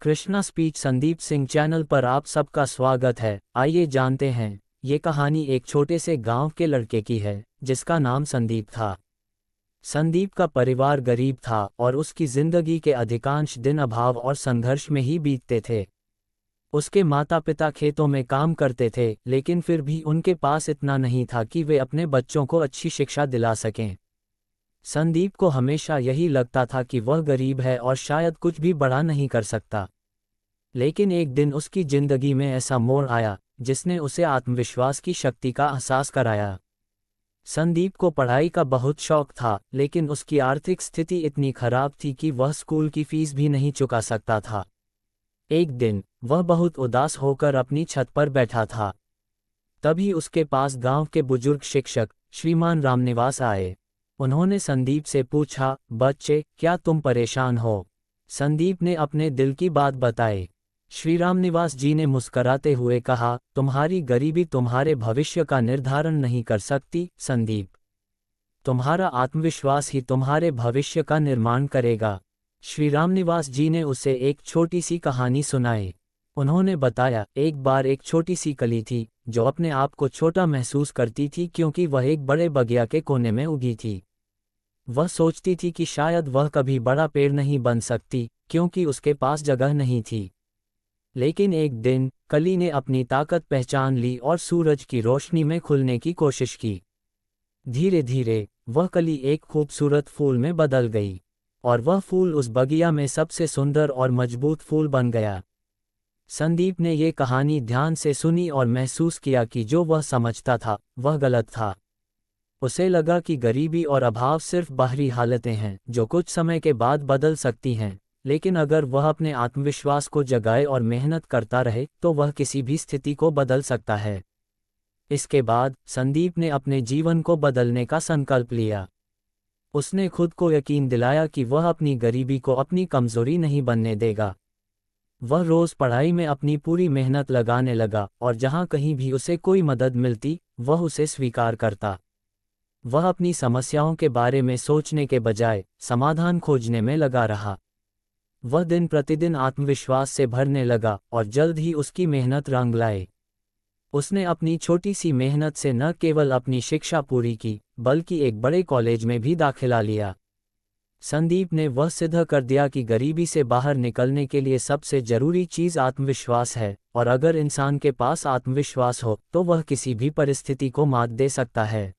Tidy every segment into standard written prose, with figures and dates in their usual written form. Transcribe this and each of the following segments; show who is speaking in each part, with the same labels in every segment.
Speaker 1: Krishna speech Sandeep Singh channel पर आप सबका स्वागत है। आइए जानते हैं। ये कहानी एक छोटे से गांव के लड़के की है जिसका नाम संदीप था। संदीप का परिवार गरीब था और उसकी जिंदगी के अधिकांश दिन अभाव और संघर्ष में ही बीतते थे। उसके माता पिता खेतों में काम करते थे, लेकिन फिर भी उनके पास इतना नहीं था कि वे अपने बच्चों को अच्छी शिक्षा दिला सकें। संदीप को हमेशा यही लगता था कि वह गरीब है और शायद कुछ भी बड़ा नहीं कर सकता। लेकिन एक दिन उसकी जिंदगी में ऐसा मोड़ आया जिसने उसे आत्मविश्वास की शक्ति का एहसास कराया। संदीप को पढ़ाई का बहुत शौक था, लेकिन उसकी आर्थिक स्थिति इतनी खराब थी कि वह स्कूल की फीस भी नहीं चुका सकता था। एक दिन वह बहुत उदास होकर अपनी छत पर बैठा था। तभी उसके पास गांव के बुजुर्ग शिक्षक श्रीमान रामनिवास आए। उन्होंने संदीप से पूछा, बच्चे, क्या तुम परेशान हो? संदीप ने अपने दिल की बात बताई। श्री रामनिवास जी ने मुस्कराते हुए कहा, तुम्हारी गरीबी तुम्हारे भविष्य का निर्धारण नहीं कर सकती संदीप। तुम्हारा आत्मविश्वास ही तुम्हारे भविष्य का निर्माण करेगा। श्री रामनिवास जी ने उसे एक छोटी सी कहानी सुनाई। उन्होंने बताया, एक बार एक छोटी सी कली थी जो अपने आप को छोटा महसूस करती थी क्योंकि वह एक बड़े बगिया के कोने में उगी थी। वह सोचती थी कि शायद वह कभी बड़ा पेड़ नहीं बन सकती क्योंकि उसके पास जगह नहीं थी। लेकिन एक दिन कली ने अपनी ताकत पहचान ली और सूरज की रोशनी में खुलने की कोशिश की। धीरे धीरे वह कली एक खूबसूरत फूल में बदल गई और वह फूल उस बगिया में सबसे सुंदर और मजबूत फूल बन गया। संदीप ने ये कहानी ध्यान से सुनी और महसूस किया कि जो वह समझता था वह गलत था। उसे लगा कि गरीबी और अभाव सिर्फ बाहरी हालतें हैं जो कुछ समय के बाद बदल सकती हैं, लेकिन अगर वह अपने आत्मविश्वास को जगाए और मेहनत करता रहे तो वह किसी भी स्थिति को बदल सकता है। इसके बाद संदीप ने अपने जीवन को बदलने का संकल्प लिया। उसने खुद को यकीन दिलाया कि वह अपनी गरीबी को अपनी कमजोरी नहीं बनने देगा। वह रोज पढ़ाई में अपनी पूरी मेहनत लगाने लगा और जहां कहीं भी उसे कोई मदद मिलती वह उसे स्वीकार करता। वह अपनी समस्याओं के बारे में सोचने के बजाय समाधान खोजने में लगा रहा। वह दिन प्रतिदिन आत्मविश्वास से भरने लगा और जल्द ही उसकी मेहनत रंग लाए। उसने अपनी छोटी सी मेहनत से न केवल अपनी शिक्षा पूरी की बल्कि एक बड़े कॉलेज में भी दाखिला लिया। संदीप ने वह सिद्ध कर दिया कि गरीबी से बाहर निकलने के लिए सबसे जरूरी चीज़ आत्मविश्वास है, और अगर इंसान के पास आत्मविश्वास हो तो वह किसी भी परिस्थिति को मात दे सकता है।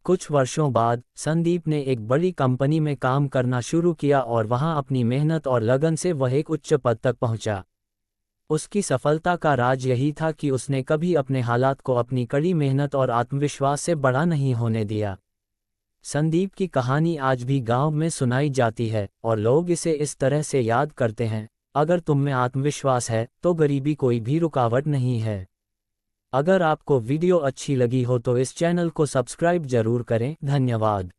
Speaker 1: कुछ वर्षों बाद संदीप ने एक बड़ी कंपनी में काम करना शुरू किया और वहां अपनी मेहनत और लगन से वह एक उच्च पद तक पहुंचा। उसकी सफलता का राज यही था कि उसने कभी अपने हालात को अपनी कड़ी मेहनत और आत्मविश्वास से बड़ा नहीं होने दिया। संदीप की कहानी आज भी गांव में सुनाई जाती है और लोग इसे इस तरह से याद करते हैं, अगर तुम में आत्मविश्वास है तो गरीबी कोई भी रुकावट नहीं है। अगर आपको वीडियो अच्छी लगी हो तो इस चैनल को सब्सक्राइब जरूर करें। धन्यवाद।